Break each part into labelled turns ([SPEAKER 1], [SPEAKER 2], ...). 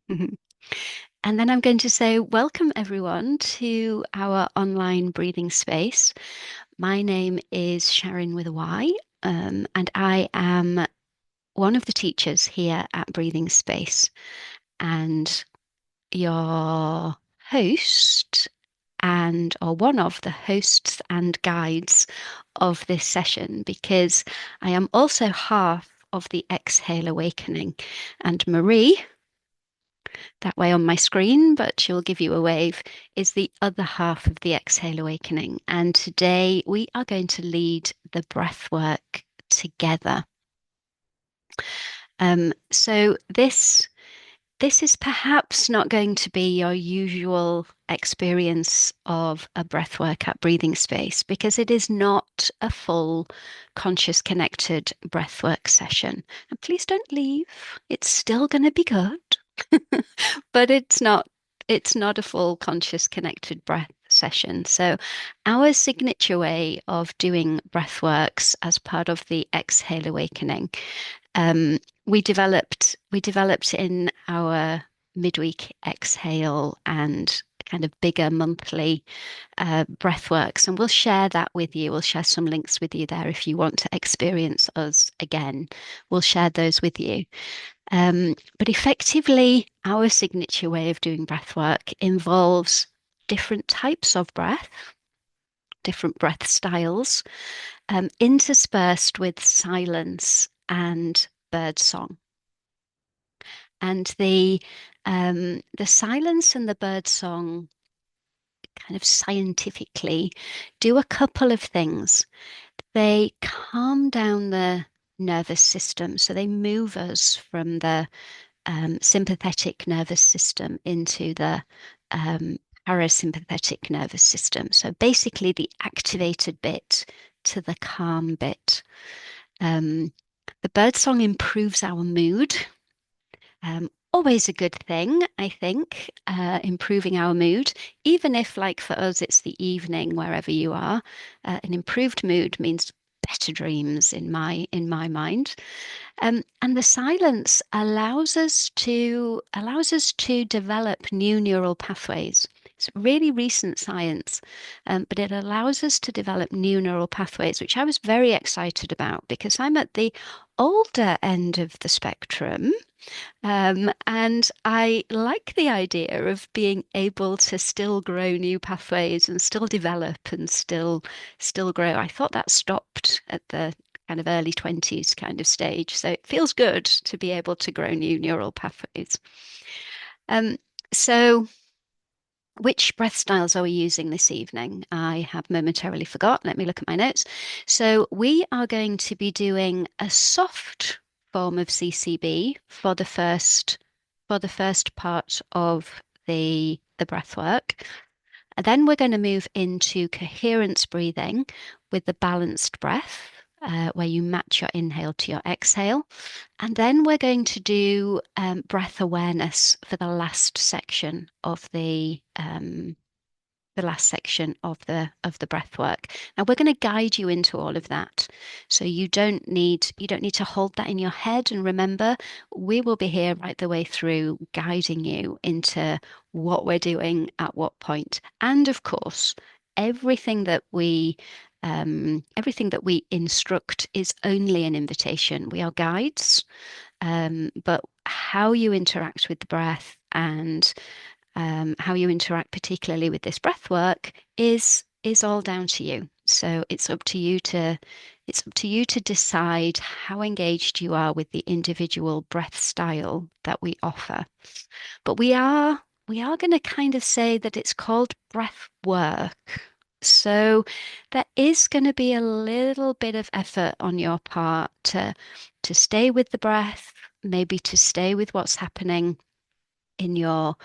[SPEAKER 1] Mhm. And then I'm going to say, welcome everyone to our online breathing space. My name is Sharyn with a Y, and I am one of the teachers here at Breathing Space and your host or one of the hosts and guides of this session because I am also half of the Exhale Awakening. And Marie, that way on my screen, but she'll give you a wave, is the other half of the Exhale Awakening. And today we are going to lead the breath work together. So this is perhaps not going to be your usual experience of a breathwork at breathing space because it is not a full conscious connected breathwork session. And please don't leave. It's still going to be good. But it's not a full conscious connected breath session. So our signature way of doing breath works as part of the Exhale Awakening, um, we developed in our midweek exhale and kind of bigger monthly breath works, and we'll share that with you. We'll share some links with you there if you want to experience us again. We'll share those with you. But effectively, our signature way of doing breath work involves different types of breath, different breath styles, interspersed with silence and bird song. And the silence and the bird song kind of scientifically do a couple of things. They calm down the nervous system, so they move us from the sympathetic nervous system into the um, parasympathetic nervous system. So basically, the activated bit to the calm bit. Um, the birdsong improves our mood. Always a good thing, I think, improving our mood, even if, like for us, it's the evening wherever you are. An improved mood means better dreams in my mind. And the silence allows us to develop new neural pathways. It's really recent science, but it allows us to develop new neural pathways, which I was very excited about because I'm at the older end of the spectrum. And I like the idea of being able to still grow new pathways and still develop and still grow. I thought that stopped at the kind of early 20s kind of stage. So it feels good to be able to grow new neural pathways. Um, so which breath styles are we using this evening? I have momentarily forgot. Let me look at my notes. So we are going to be doing a soft form of CCB for the first part of the breath work. And then we're going to move into coherence breathing with the balanced breath, where you match your inhale to your exhale. And then we're going to do breath awareness for the last section of the breath work. Now we're going to guide you into all of that. So you don't need to hold that in your head. And remember, we will be here right the way through guiding you into what we're doing at what point. And of course, everything that we everything that we instruct is only an invitation. We are guides, but how you interact with the breath and how you interact, particularly with this breath work, is all down to you. So it's up to you to decide how engaged you are with the individual breath style that we offer. But we are going to kind of say that it's called breath work. So there is going to be a little bit of effort on your part to stay with the breath, maybe to stay with what's happening in your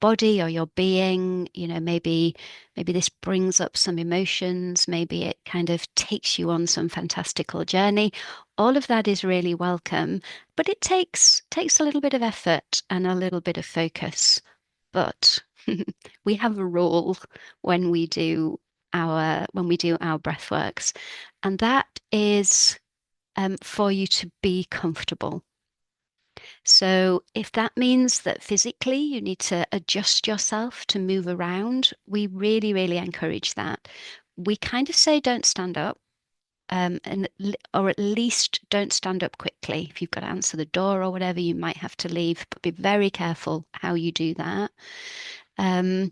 [SPEAKER 1] body or your being. Maybe this brings up some emotions, maybe it kind of takes you on some fantastical journey. All of that is really welcome, but it takes a little bit of effort and a little bit of focus. But we have a rule when we do our breath works, and that is for you to be comfortable. So if that means that physically you need to adjust yourself to move around, we really, really encourage that. We kind of say don't stand up. Or at least don't stand up quickly. If you've got to answer the door or whatever, you might have to leave, but be very careful how you do that. Um,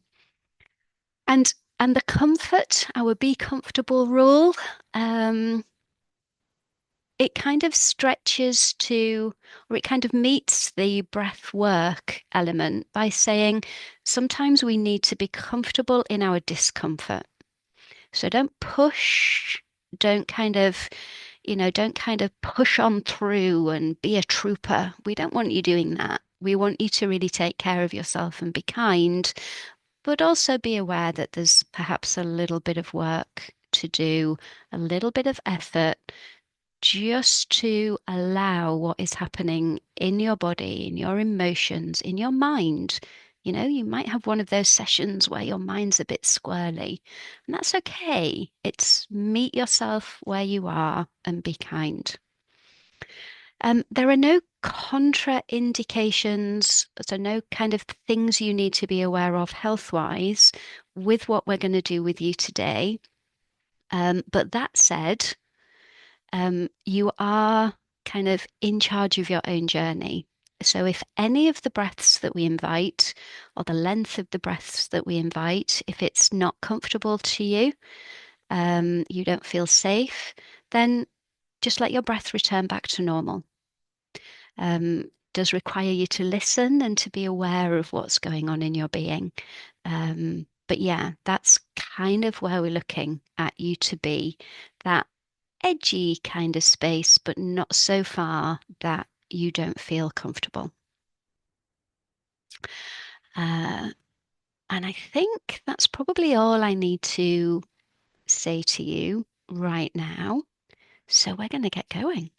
[SPEAKER 1] and and the comfort, our be comfortable rule, um, it kind of stretches to, or it kind of meets the breath work element by saying sometimes we need to be comfortable in our discomfort. So don't push, don't kind of, don't kind of push on through and be a trooper. We don't want you doing that. We want you to really take care of yourself and be kind, but also be aware that there's perhaps a little bit of work to do, a little bit of effort just to allow what is happening in your body, in your emotions, in your mind. You might have one of those sessions where your mind's a bit squirrely, and that's okay. It's meet yourself where you are and be kind. There are no contraindications, so no kind of things you need to be aware of health-wise with what we're going to do with you today. But that said, you are kind of in charge of your own journey. So if any of the breaths that we invite, or the length of the breaths that we invite, if it's not comfortable to you, you don't feel safe, then just let your breath return back to normal. Does require you to listen and to be aware of what's going on in your being. But yeah, that's kind of where we're looking at you to be, that edgy kind of space, but not so far that you don't feel comfortable. Uh, and I think that's probably all I need to say to you right now. So we're going to get going.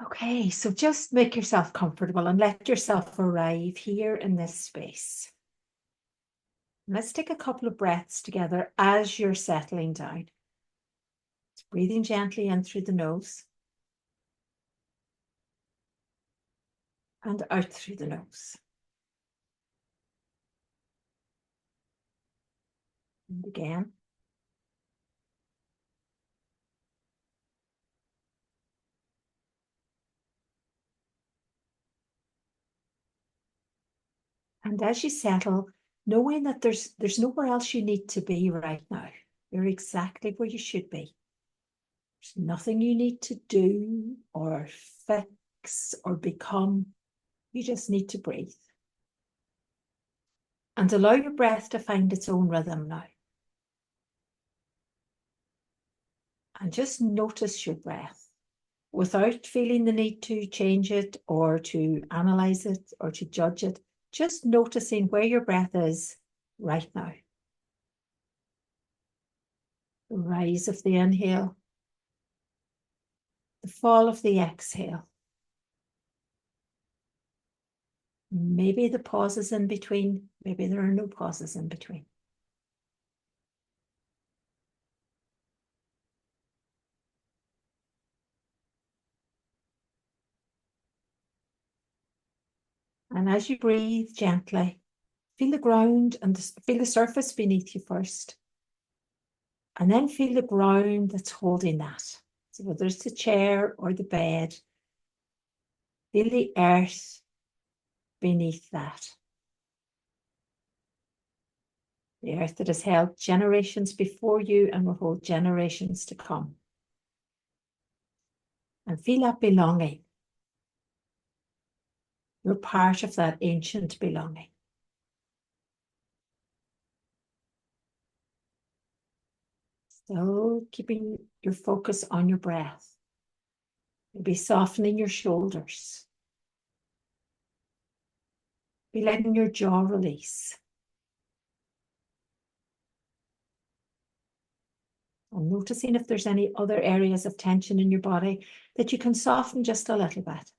[SPEAKER 2] Okay, so just make yourself comfortable and let yourself arrive here in this space. Let's take a couple of breaths together as you're settling down. Breathing gently in through the nose and out through the nose. And again. And as you settle, knowing that there's nowhere else you need to be right now. You're exactly where you should be. There's nothing you need to do or fix or become. You just need to breathe. And allow your breath to find its own rhythm now. And just notice your breath without feeling the need to change it or to analyze it or to judge it. Just noticing where your breath is right now. The rise of the inhale, the fall of the exhale. Maybe the pauses in between, maybe there are no pauses in between. And as you breathe gently, feel the ground and feel the surface beneath you first. And then feel the ground that's holding that. So whether it's the chair or the bed, feel the earth beneath that. The earth that has held generations before you and will hold generations to come. And feel that belonging. You're part of that ancient belonging. Still keeping your focus on your breath. Maybe softening your shoulders. Be letting your jaw release. And noticing if there's any other areas of tension in your body that you can soften just a little bit.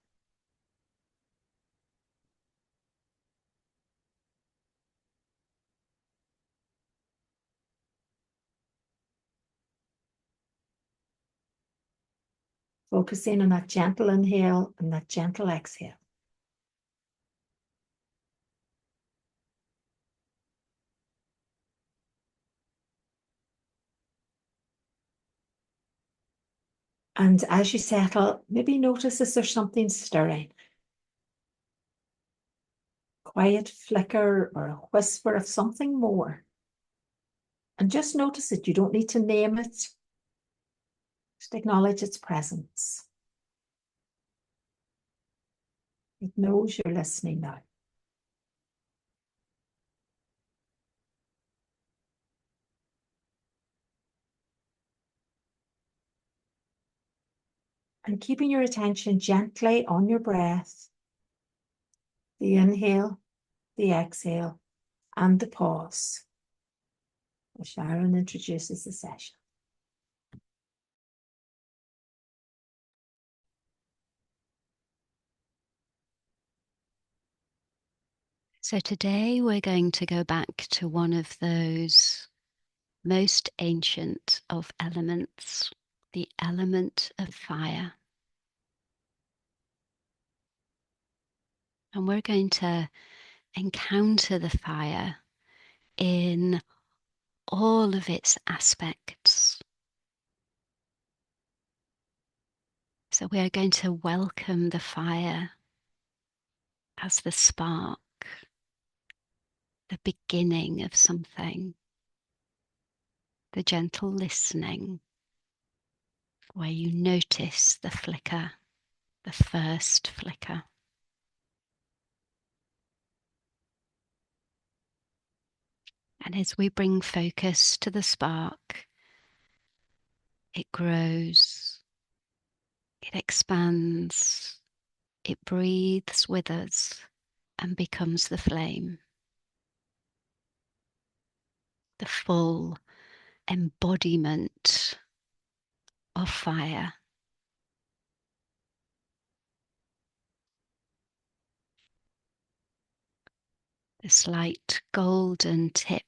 [SPEAKER 2] Focusing on that gentle inhale and that gentle exhale. And as you settle, maybe notice if there's something stirring. Quiet flicker or a whisper of something more. And just notice it. You don't need to name it. Just acknowledge its presence. It knows you're listening now. And keeping your attention gently on your breath, the inhale, the exhale, and the pause. As Sharyn introduces the session.
[SPEAKER 1] So today we're going to go back to one of those most ancient of elements, the element of fire. And we're going to encounter the fire in all of its aspects. So we are going to welcome the fire as the spark, the beginning of something, the gentle listening, where you notice the flicker, the first flicker. And as we bring focus to the spark, it grows, it expands, it breathes with us and becomes the flame, the full embodiment of fire. The slight golden tip,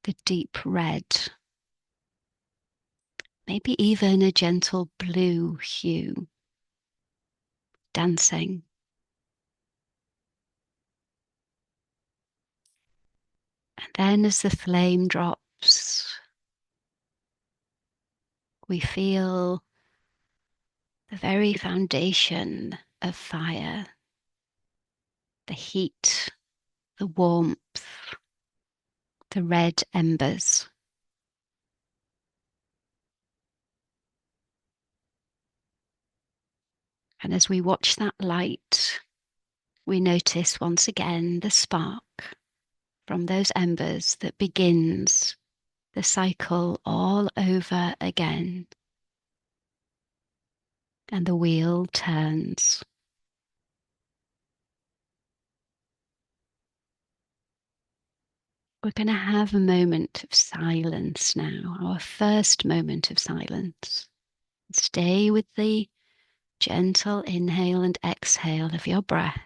[SPEAKER 1] the deep red, maybe even a gentle blue hue, dancing. And then as the flame drops, we feel the very foundation of fire, the heat, the warmth, the red embers. And as we watch that light, we notice once again the spark from those embers that begins the cycle all over again. And the wheel turns. We're going to have a moment of silence now, our first moment of silence. Stay with the gentle inhale and exhale of your breath,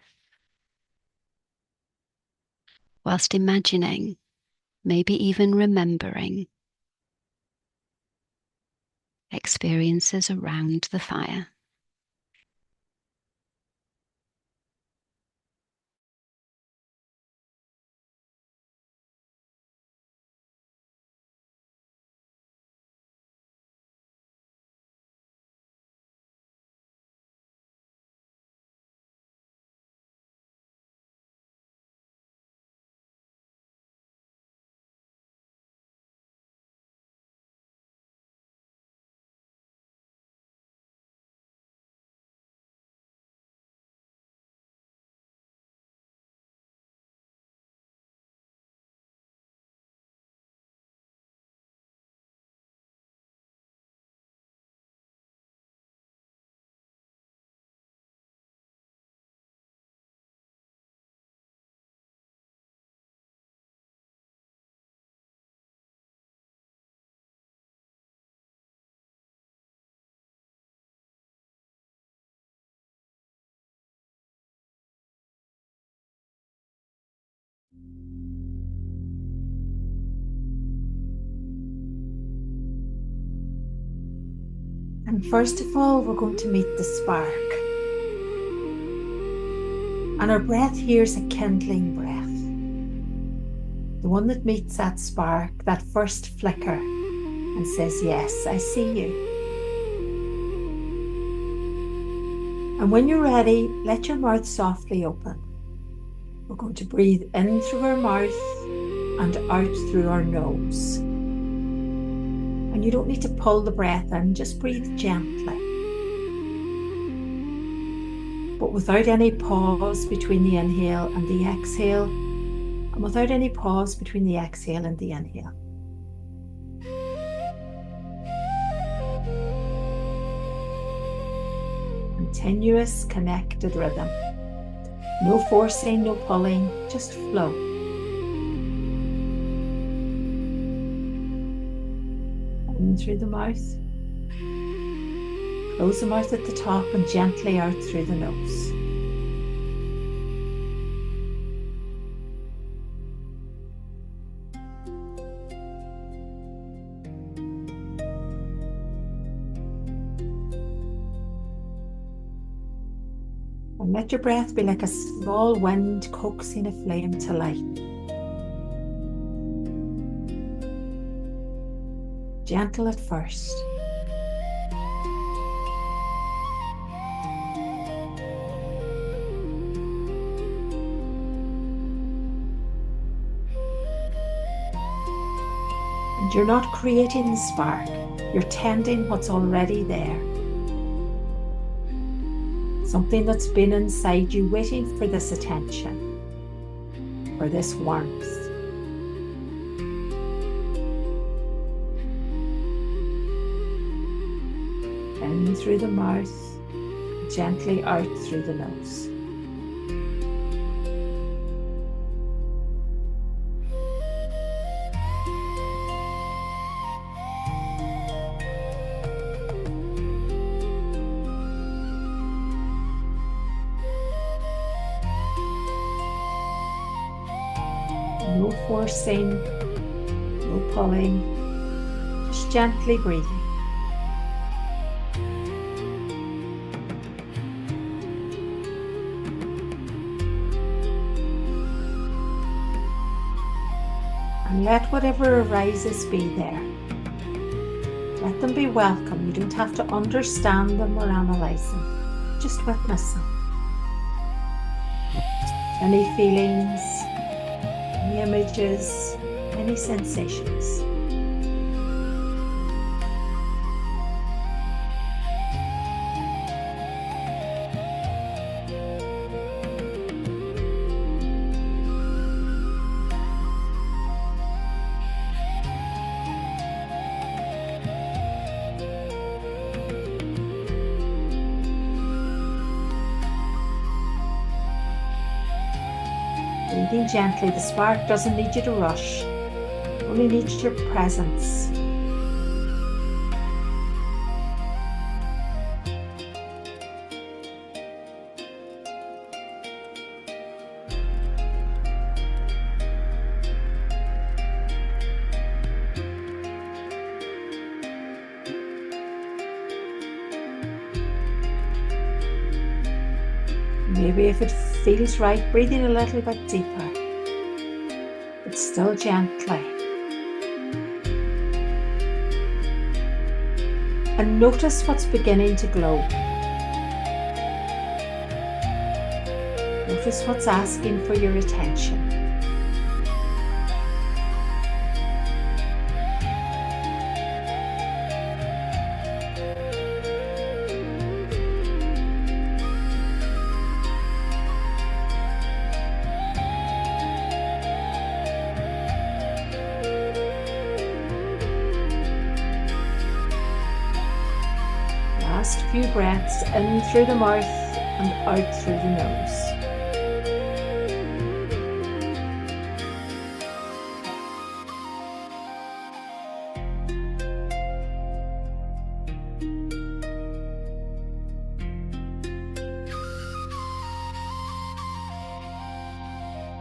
[SPEAKER 1] whilst imagining, maybe even remembering, experiences around the fire.
[SPEAKER 2] And first of all, we're going to meet the spark. And our breath here is a kindling breath. The one that meets that spark, that first flicker, and says, yes, I see you. And when you're ready, let your mouth softly open. We're going to breathe in through our mouth and out through our nose. And you don't need to pull the breath in, just breathe gently. But without any pause between the inhale and the exhale, and without any pause between the exhale and the inhale. Continuous connected rhythm. No forcing, no pulling, just flow. In through the mouth. Close the mouth at the top and gently out through the nose. And let your breath be like a small wind coaxing a flame to light. Gentle at first. And you're not creating the spark, you're tending what's already there. Something that's been inside you waiting for this attention, for this warmth. In through the mouth, gently out through the nose. No forcing, no pulling, just gently breathing. And let whatever arises be there. Let them be welcome. You don't have to understand them or analyze them. Just witness them. Any feelings, any images, any sensations. Breathing gently, the spark doesn't need you to rush, only needs your presence. Maybe if it feels right, breathing a little bit deeper, but still gently. And notice what's beginning to glow. Notice what's asking for your attention. Last few breaths in through the mouth and out through the nose.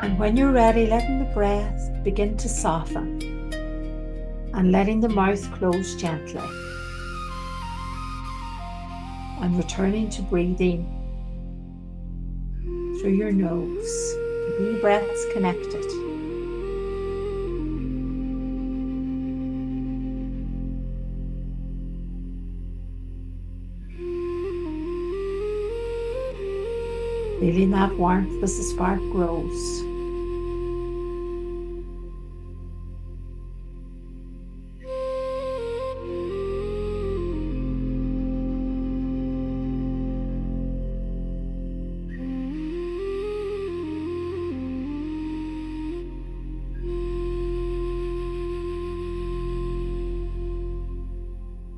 [SPEAKER 2] And when you're ready, letting the breath begin to soften and letting the mouth close gently. and returning to breathing through your nose. Keeping your breaths connected. Feeling that warmth as the spark grows.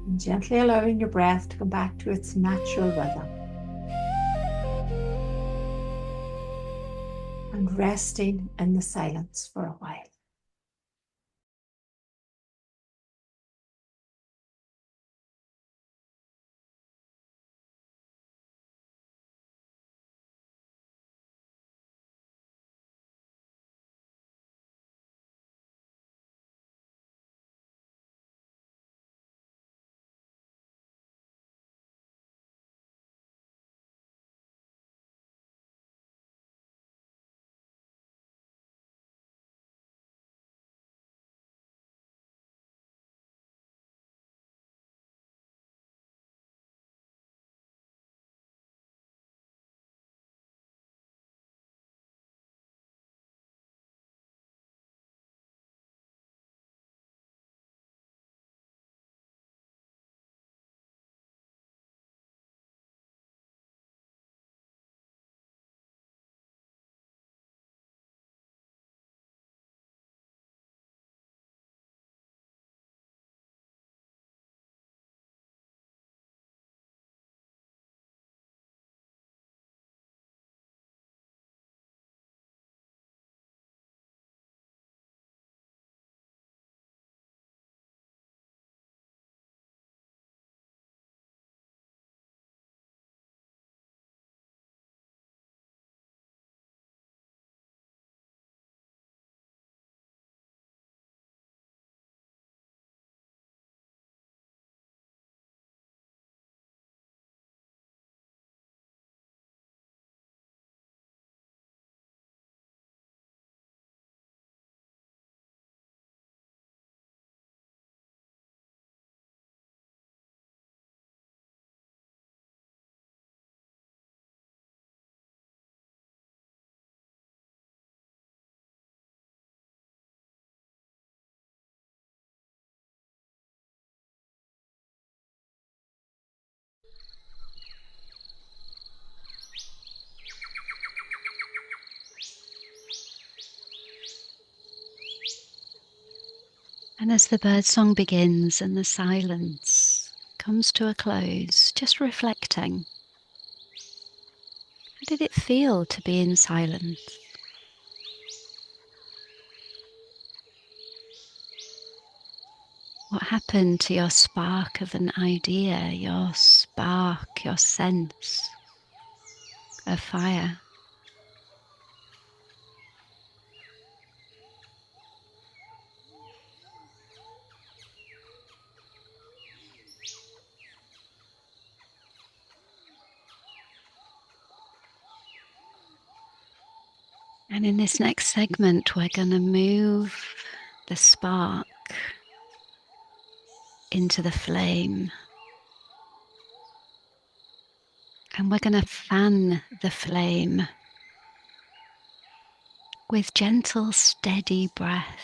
[SPEAKER 2] And gently allowing your breath to come back to its natural rhythm. And resting in the silence for a while.
[SPEAKER 1] And as the birdsong begins and the silence comes to a close, just reflecting. How did it feel to be in silence? What happened to your spark of an idea, your spark, your sense of fire? And in this next segment, we're going to move the spark into the flame. And we're going to fan the flame with gentle, steady breath.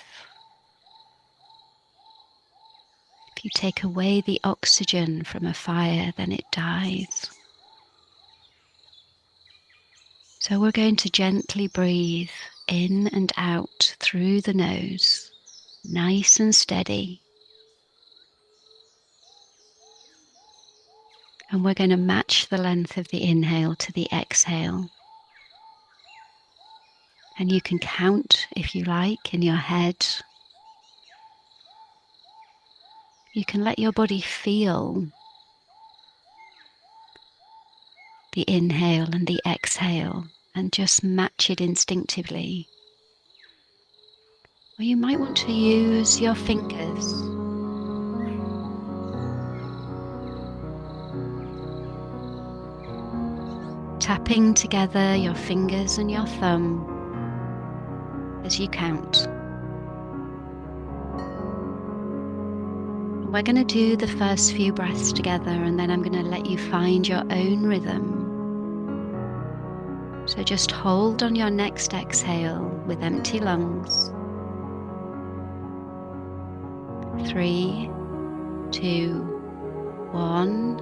[SPEAKER 1] If you take away the oxygen from a fire, then it dies. So we're going to gently breathe in and out through the nose, nice and steady. And we're going to match the length of the inhale to the exhale. And you can count, if you like, in your head. You can let your body feel the inhale and the exhale and just match it instinctively. Or you might want to use your fingers tapping together your fingers and your thumb as you count. We're going to do the first few breaths together, and then I'm going to let you find your own rhythm. So just hold on your next exhale with empty lungs. 3, 2, 1.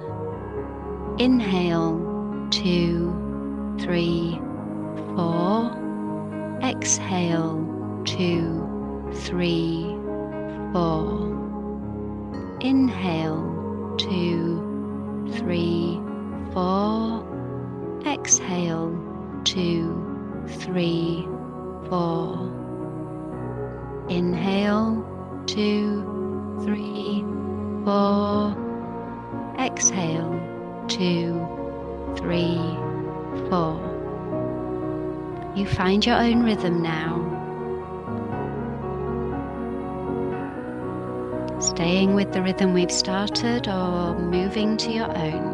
[SPEAKER 1] Inhale, 2, 3, 4. Exhale, 2, 3, 4. Inhale, 2, 3, 4. Exhale, 2, 3, 4. Inhale, 2, 3, 4. Exhale, 2, 3, 4. You find your own rhythm now. Staying with the rhythm we've started or moving to your own.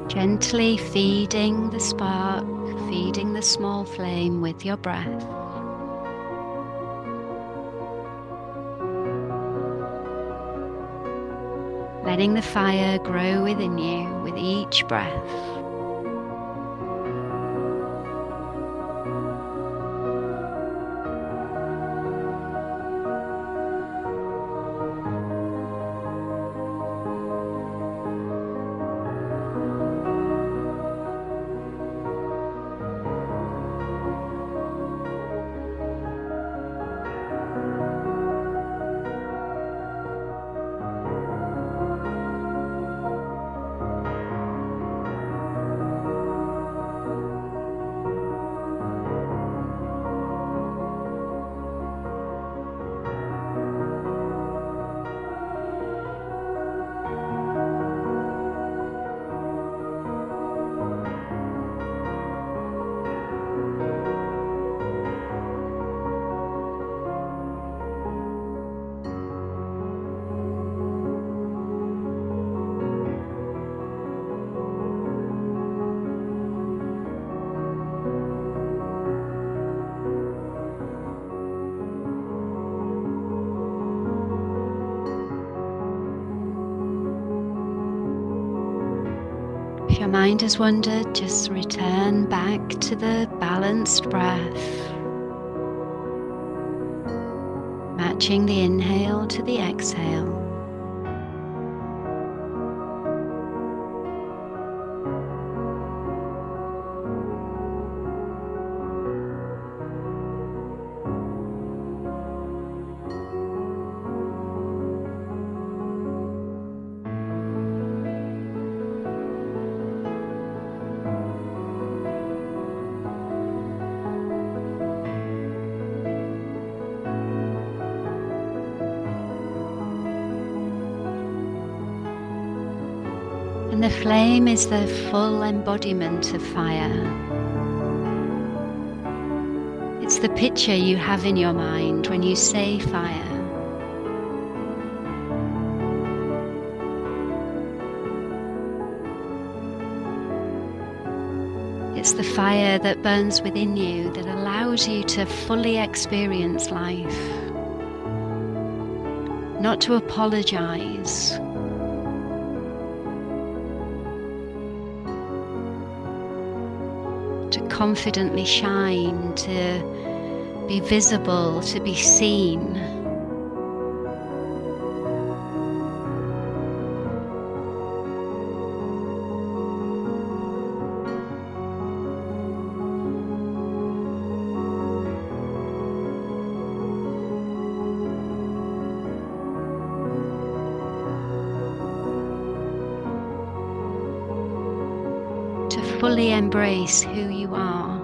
[SPEAKER 1] Gently feeding the spark, feeding the small flame with your breath. Letting the fire grow within you with each breath. If your mind has wandered, just return back to the balanced breath, matching the inhale to the exhale. And the flame is the full embodiment of fire. It's the picture you have in your mind when you say fire. It's the fire that burns within you that allows you to fully experience life. Not to apologize. To confidently shine, to be visible, to be seen. fully embrace who you are.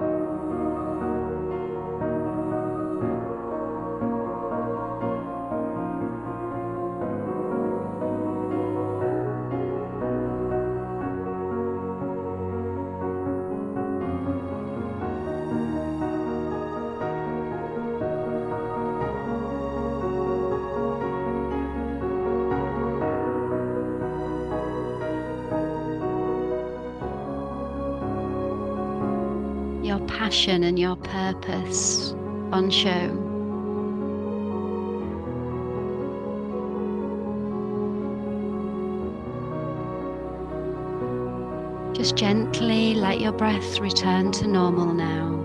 [SPEAKER 1] Your passion and your purpose on show. Just gently let your breath return to normal now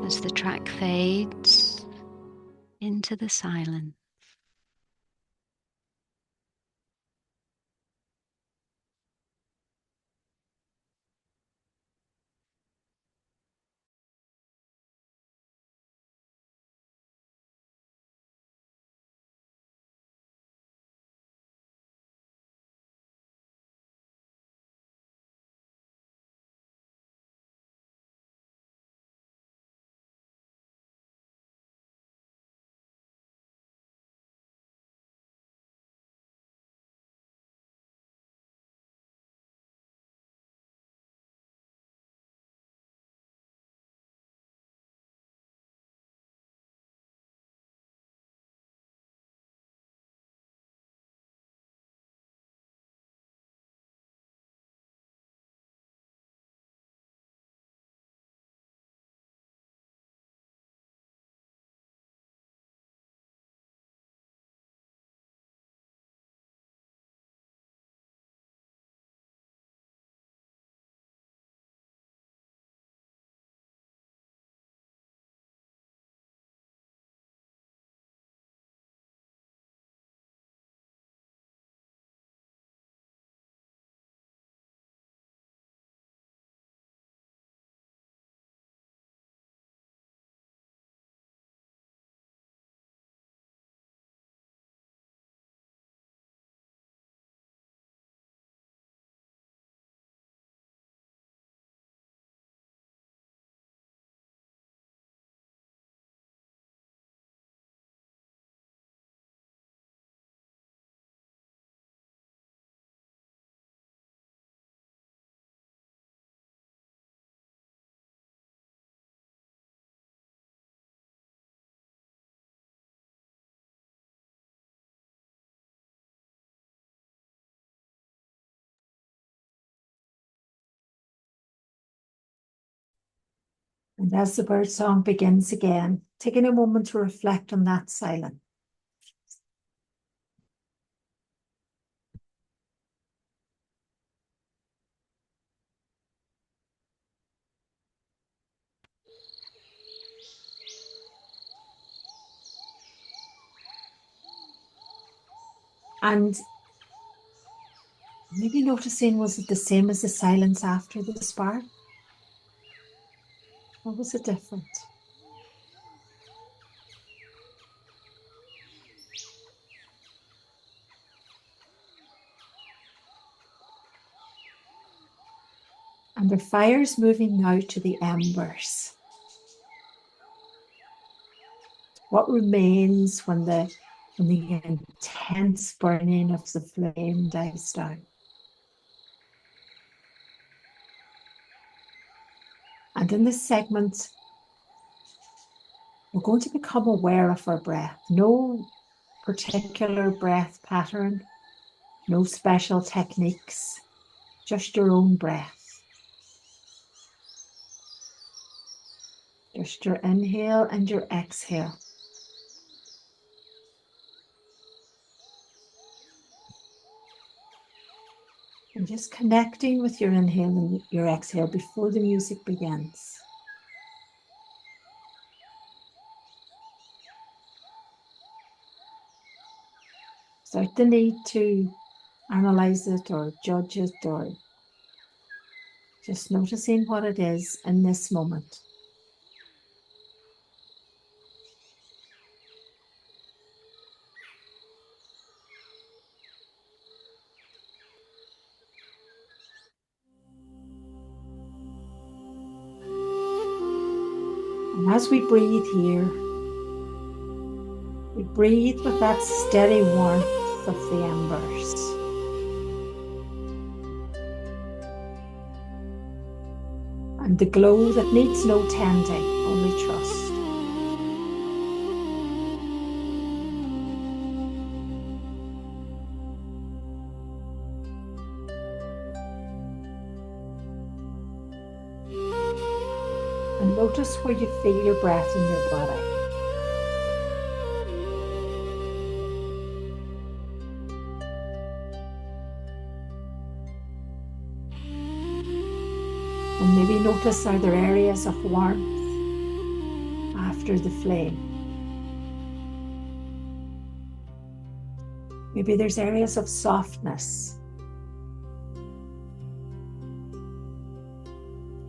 [SPEAKER 1] as the track fades into the silence.
[SPEAKER 2] And as the bird song begins again, taking a moment to reflect on that silence. And maybe noticing, was it the same as the silence after the spark? Or was it different? And the fire's moving now to the embers. What remains when the intense burning of the flame dies down? And in this segment, we're going to become aware of our breath. No particular breath pattern, no special techniques, just your own breath. Just your inhale and your exhale. And just connecting with your inhale and your exhale before the music begins. Without the need to analyze it or judge it, or just noticing what it is in this moment. And as we breathe here, we breathe with that steady warmth of the embers. And the glow that needs no tending, only trust. And notice where you feel your breath in your body. And maybe notice, are there areas of warmth after the flame? Maybe there's areas of softness.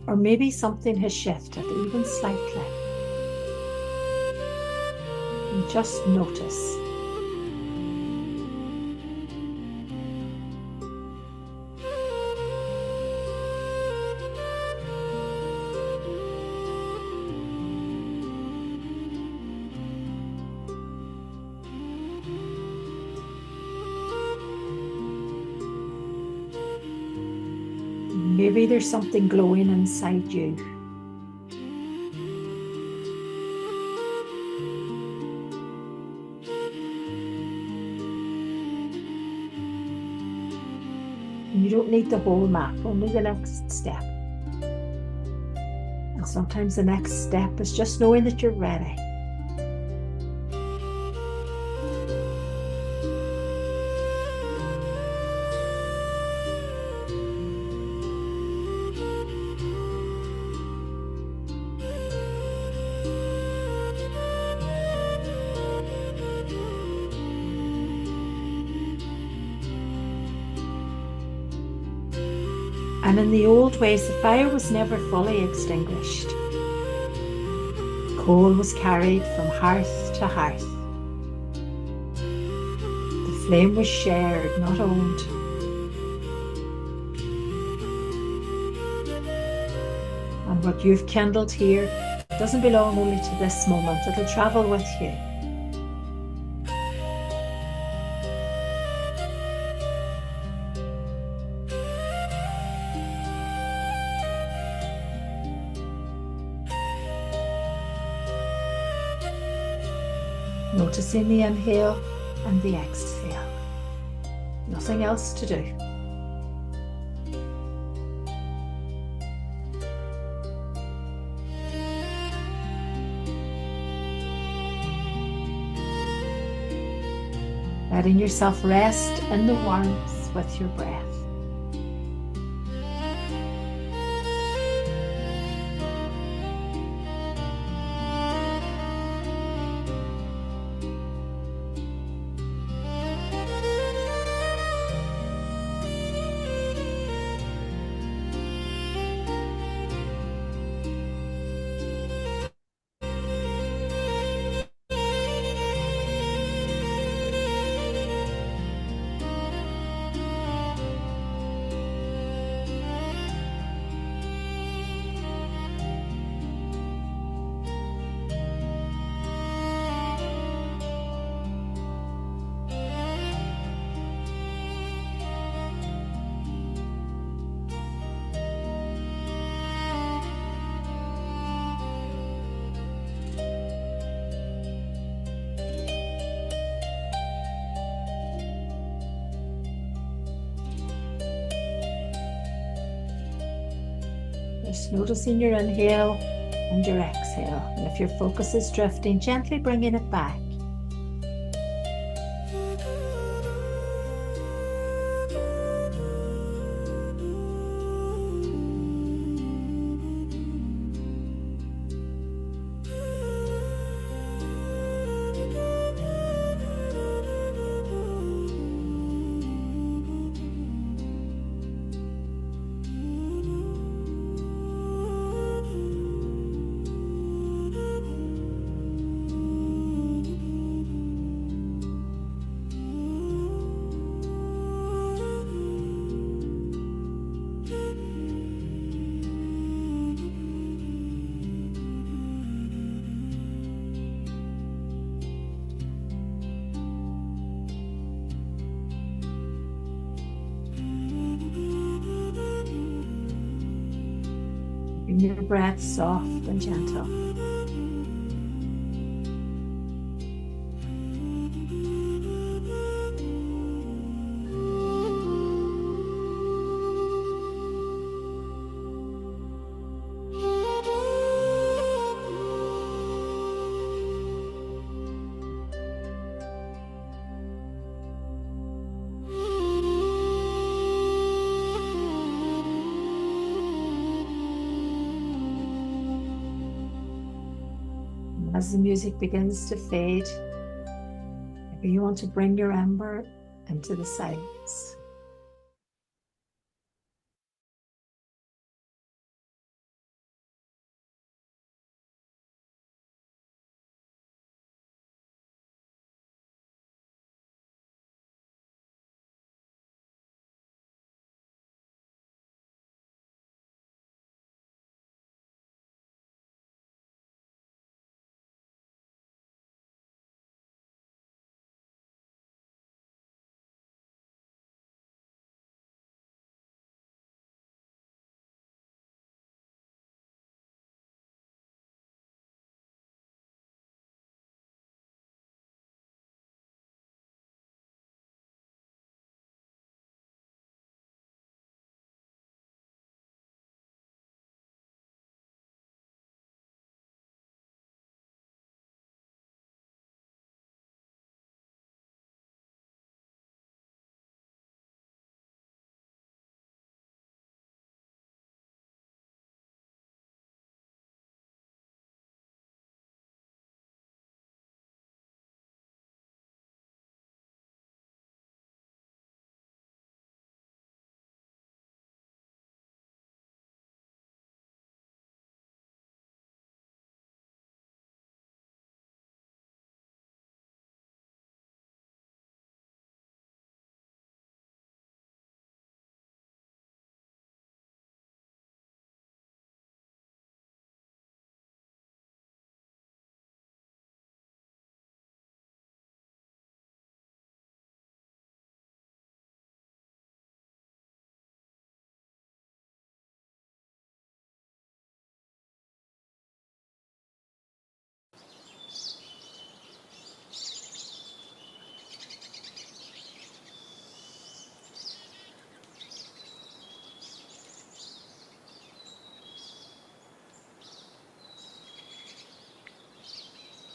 [SPEAKER 2] Or maybe something has shifted, even slightly. And just notice. Maybe there's something glowing inside you. And you don't need the whole map, only the next step. And sometimes the next step is just knowing that you're ready. And in the old ways, the fire was never fully extinguished. Coal was carried from hearth to hearth. The flame was shared, not owned. And what you've kindled here doesn't belong only to this moment, it'll travel with you. Noticing the inhale and the exhale. Nothing else to do. Letting yourself rest in the warmth with your breath. Just noticing your inhale and your exhale. And if your focus is drifting, gently bringing it back. Bring your breath soft and gentle. As the music begins to fade, maybe you want to bring your ember into the silence.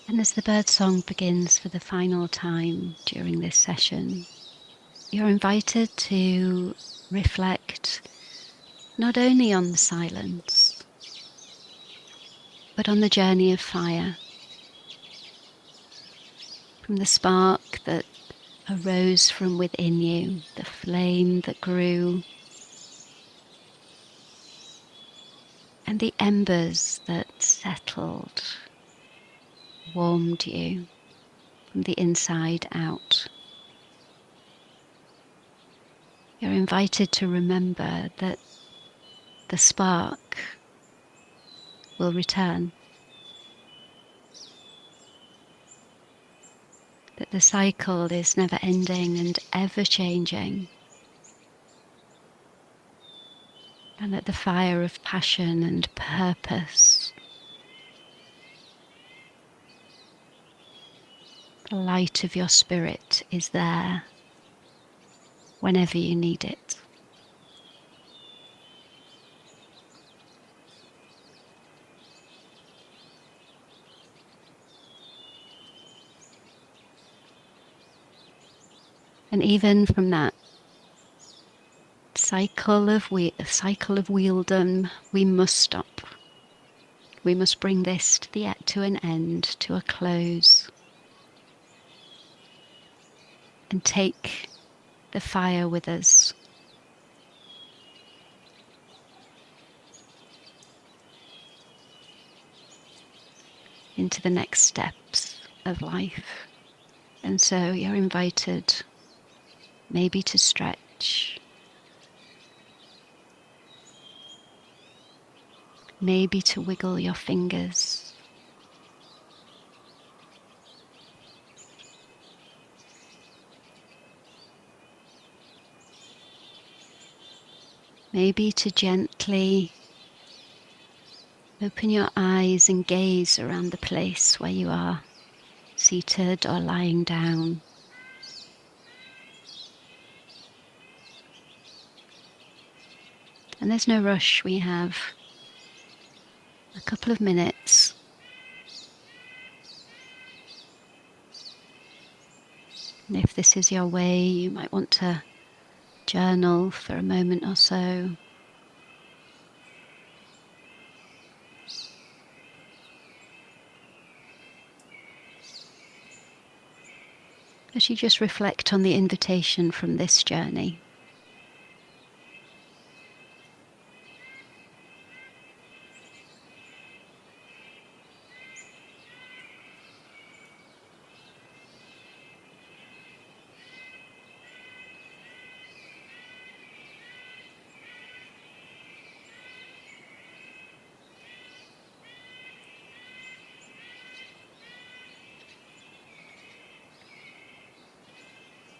[SPEAKER 1] And as the birdsong begins for the final time during this session, you're invited to reflect not only on the silence, but on the journey of fire, from the spark that arose from within you, the flame that grew, and the embers that settled, warmed you from the inside out. You're invited to remember that the spark will return, that the cycle is never ending and ever changing, and that the fire of passion and purpose, the light of your spirit, is there whenever you need it. And even from that cycle of wheeldom, we must stop. We must bring this to an end, to a close, and take the fire with us into the next steps of life. And so you're invited maybe to stretch, maybe to wiggle your fingers, maybe to gently Open your eyes and gaze around the place where you are, seated or lying down. And there's no rush. We have a couple of minutes. And if this is your way, you might want to journal for a moment or so. As you just reflect on the invitation from this journey.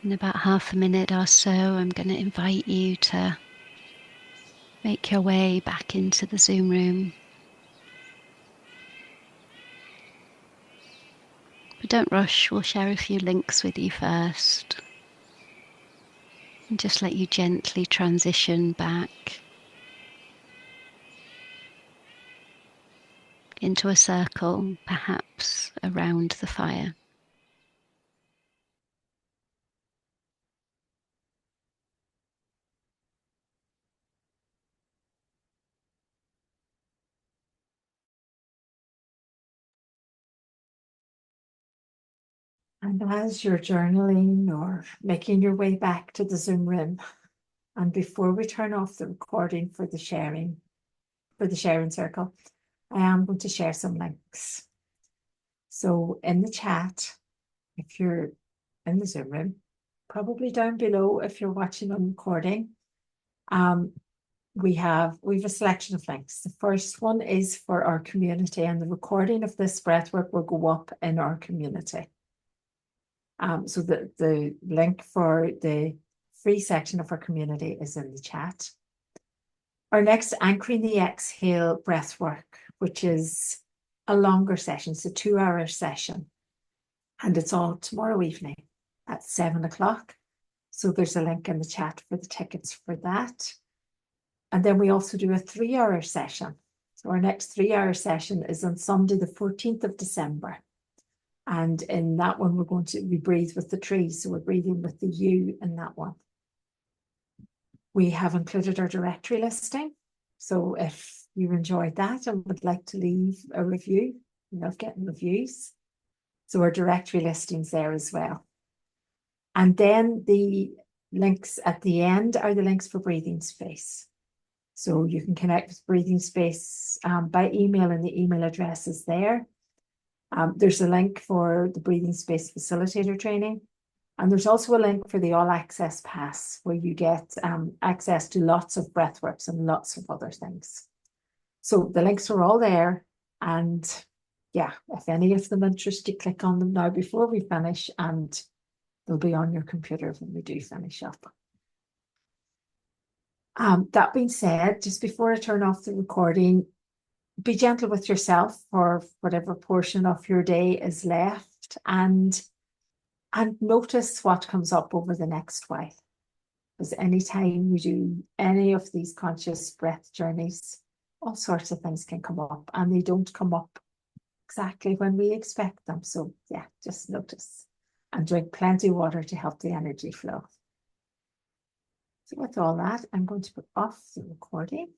[SPEAKER 1] In about half a minute or so, I'm going to invite you to make your way back into the Zoom room. But don't rush, we'll share a few links with you first. And just let you gently transition back into a circle, perhaps around the fire.
[SPEAKER 2] And as you're journaling or making your way back to the Zoom room, and before we turn off the recording for the sharing circle, I am going to share some links. So in the chat, if you're in the Zoom room, probably down below if you're watching on recording, we've a selection of links. The first one is for our community, and the recording of this breathwork will go up in our community. So the link for the free section of our community is in the chat. Our next Anchoring the Exhale breathwork, which is a longer session, it's a 2-hour session, and it's all tomorrow evening at 7 o'clock. So there's a link in the chat for the tickets for that. And then we also do a 3-hour session. So our next 3-hour session is on Sunday, the 14th of December. And in that one, we breathe with the trees. So we're breathing with the U in that one. We have included our directory listing. So if you enjoyed that and would like to leave a review, we love getting reviews. So our directory listing's there as well. And then the links at the end are the links for Breathing Space. So you can connect with Breathing Space by email, and the email address is there. There's a link for the Breathing Space Facilitator training. And there's also a link for the All Access Pass, where you get access to lots of breathworks and lots of other things. So the links are all there. And yeah, if any of them interest you, click on them now before we finish, and they'll be on your computer when we do finish up. That being said, just before I turn off the recording, be gentle with yourself for whatever portion of your day is left, and notice what comes up over the next while. Because anytime you do any of these conscious breath journeys, all sorts of things can come up, and they don't come up exactly when we expect them. So yeah, just notice, and drink plenty of water to help the energy flow. So with all that, I'm going to put off the recording.